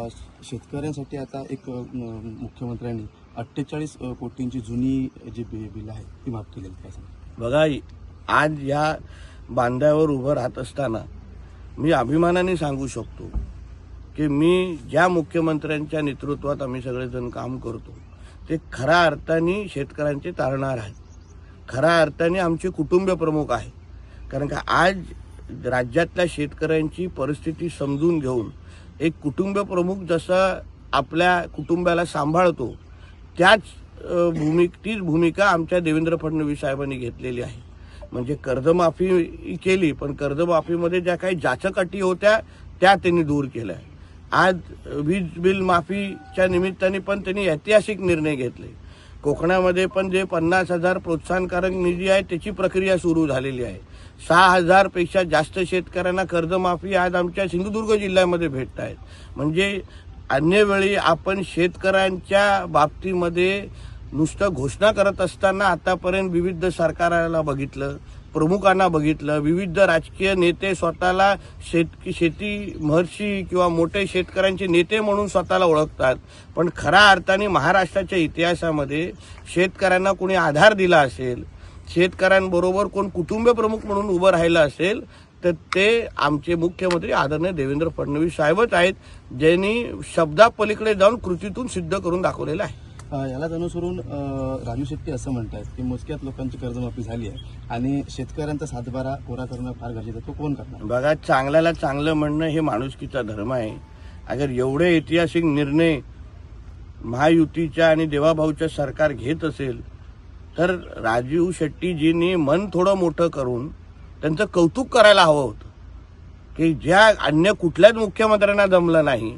शेतकऱ्यांसाठी आता एक मुख्यमंत्र्यांनी 48 कोटींची जुनी जी बिल आहे ती माफ केलेली काय सांगा? बघा, आज या बांधावर उभं राहत असताना मी अभिमानाने सांगू शकतो की मी ज्या मुख्यमंत्र्यांच्या नेतृत्वात आम्ही सगळेजण काम करतो ते खऱ्या अर्थाने शेतकऱ्यांचे तारणार आहेत, खऱ्या अर्थाने आमचे कुटुंब प्रमुख आहे. कारण का आज राज्यातल्या शेतकऱ्यांची परिस्थिती समजून घेऊन एक कुटुंब प्रमुख जसं आपल्या कुटुंबाला सांभाळतो तीच भूमिका आमच्या देवेंद्र फडणवीस साहेबांनी घेतलेली आहे. म्हणजे कर्जमाफी केली, पण कर्जमाफीमध्ये ज्या काही जाचक अटी होत्या त्या त्यांनी दूर केल्या. आज वीज बिल माफीच्या निमित्ताने पण त्यांनी ऐतिहासिक निर्णय घेतले. कोकणामध्ये पण जे 50,000 प्रोत्साहनकारक निधी आहे त्याची प्रक्रिया सुरू झालेली आहे. 6,000 पेक्षा जास्त शेतकऱ्यांना कर्जमाफी आज आमच्या सिंधुदुर्ग जिल्ह्यामध्ये भेटत आहेत. म्हणजे अन्य वेळी आपण शेतकऱ्यांच्या बाबतीमध्ये नुसतं घोषणा करत असताना आतापर्यंत विविध सरकाराला बघितलं, प्रमुखांना बघितलं, विविध राजकीय नेते स्वतःला शेती महर्षी किंवा मोठे शेतकऱ्यांचे नेते म्हणून स्वतःला ओळखतात. पण खऱ्या अर्थाने महाराष्ट्राच्या इतिहासामध्ये शेतकऱ्यांना कोणी आधार दिला असेल, शेतकऱ्यांबरोबर कोण कुटुंब प्रमुख म्हणून उभं राहिलं असेल तर ते आमचे मुख्यमंत्री आदरणीय देवेंद्र फडणवीस साहेबच आहेत, ज्यांनी शब्दापलीकडे जाऊन कृतीतून सिद्ध करून दाखवलेलं आहे. यालाच अनुसरून राजू शेट्टी असं म्हणतात की मोजक्यात लोकांची कर्जमाफी झाली आहे आणि शेतकऱ्यांचा सातबारा कोरा करणं फार गरजेचं आहे. तो कोण करणार? बघा, चांगल्याला चांगलं म्हणणं हे माणुसकीचा धर्म आहे. अगर एवढे ऐतिहासिक निर्णय महायुतीच्या आणि देवाभाऊच्या सरकार घेत असेल तर राजू शेट्टीजींनी मन थोडं मोठं करून त्यांचं कौतुक करायला हवं होतं की ज्या अन्य कुठल्याच मुख्यमंत्र्यांना जमलं नाही,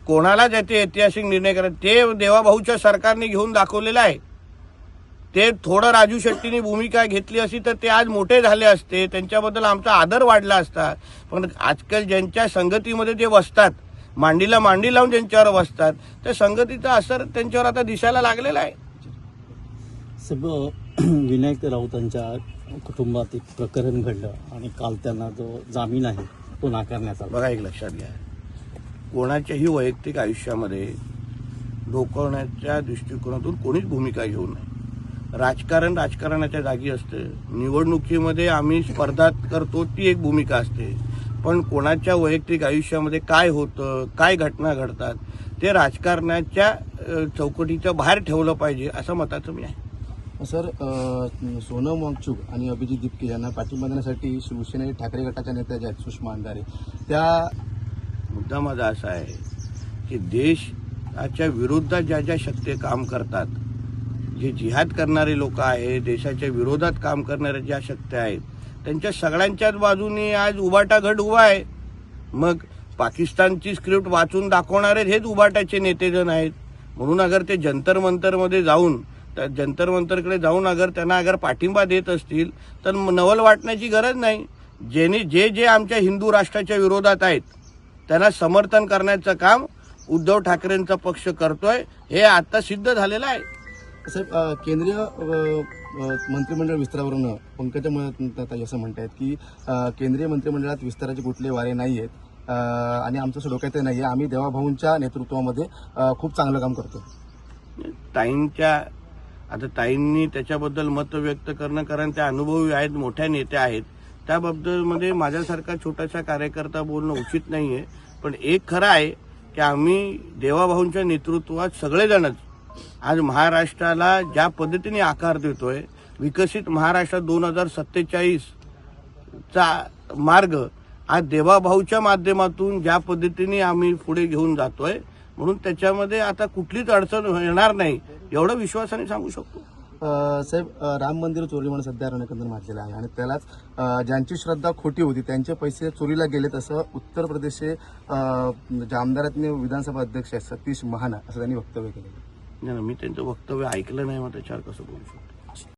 कोणाला त्याचे ऐतिहासिक निर्णय करत ते देवाभाऊच्या सरकारने घेऊन दाखवलेलं आहे. ते थोडं राजू शेट्टींनी भूमिका घेतली असती तर ते आज मोठे झाले असते, त्यांच्याबद्दल आमचा आदर वाढला असता. पण आजकाल ज्यांच्या संगतीमध्ये ते बसतात, मांडीला मांडी लावून ज्यांच्यावर बसतात, त्या संगतीचा असर त्यांच्यावर आता दिसायला लागलेला आहे. विनायक राऊतांच्या कुटुंबात एक प्रकरण घडलं आणि काल त्यांना जो जामीन आहे तो नाकारण्यात आला. बघा, एक लक्षात घ्या, कोणाच्याही वैयक्तिक आयुष्यामध्ये डोकवण्याच्या दृष्टिकोनातून कोणीच भूमिका घेऊ नये. राजकारण राजकारणाच्या जागी असते. निवडणुकीमध्ये आम्ही स्पर्धा करतो ती एक भूमिका असते, पण कोणाच्या वैयक्तिक आयुष्यामध्ये काय होतं, काय घटना घडतात ते राजकारणाच्या चौकटीच्या बाहेर ठेवलं पाहिजे असं मताचं मी आहे. सर, सोनम वांगचूक आणि अभिजित दिपके यांना पाठिंबा देण्यासाठी शिवसेना ठाकरे गटाच्या नेत्या ज्या आहेत सुषमा अंधारे, त्या मुद्दा माझा असा आहे की देशाच्या विरोधात ज्या ज्या शक्ती काम करतात, जे जिहाद करणारे लोक आहेत, देशाच्या विरोधात काम करणाऱ्या ज्या शक्ती आहेत, त्यांच्या सगळ्यांच्याच बाजूने आज उबाटा गट उभा आहे. मग पाकिस्तानची स्क्रिप्ट वाचून दाखवणारे हेच उबाटाचे नेतेजण आहेत. म्हणून अगर ते जंतर मंतरमध्ये जाऊन जंतर मंतरकडे जाऊन त्यांना पाठिंबा देत असतील तर नवल वाटण्याची गरज नाही. जे आमच्या हिंदू राष्ट्राच्या विरोधात आहेत त्यांना समर्थन करण्याचं काम उद्धव ठाकरेंचा पक्ष करतोय, हे आता सिद्ध झालेलं आहे. साहेब, केंद्रीय मंत्रिमंडळ विस्तारावरून पंकजा मुंडे असं म्हणतात की केंद्रीय मंत्रिमंडळात विस्ताराचे कुठले वारे नाही आहेत आणि आमचं असं डोक्यात नाही आहे, आम्ही देवाभाऊंच्या नेतृत्वामध्ये खूप चांगलं काम करतो. ताईंनी त्याच्याबद्दल मत व्यक्त करणं, कारण त्या अनुभवी आहेत, मोठ्या नेत्या आहेत, त्याबद्दलमध्ये माझ्यासारखा छोटासा कार्यकर्ता बोलणं उचित नाही आहे. पण एक खरं आहे की आम्ही देवाभाऊंच्या नेतृत्वात सगळेजणच आज महाराष्ट्राला ज्या पद्धतीने आकार देतोय, विकसित महाराष्ट्र 2047चा मार्ग आज देवाभाऊच्या माध्यमातून ज्या पद्धतीने आम्ही पुढे घेऊन जातोय, म्हणून त्याच्यामध्ये आता कुठलीच अडचण येणार नाही एवढं विश्वासाने सांगू शकतो. साहेब, राम मंदिर चोरी म्हणून सध्या रणकंदन माजलेलं आहे आणि त्यालाच ज्यांची श्रद्धा खोटी होती त्यांचे पैसे चोरीला गेलेत असं उत्तर प्रदेशचे आमदारातले विधानसभा अध्यक्ष आहेत सतीश महाना असं त्यांनी वक्तव्य केलं. मी त्यांचं वक्तव्य ऐकलं नाही, मग त्याच्यावर कसं बोलू शकतो.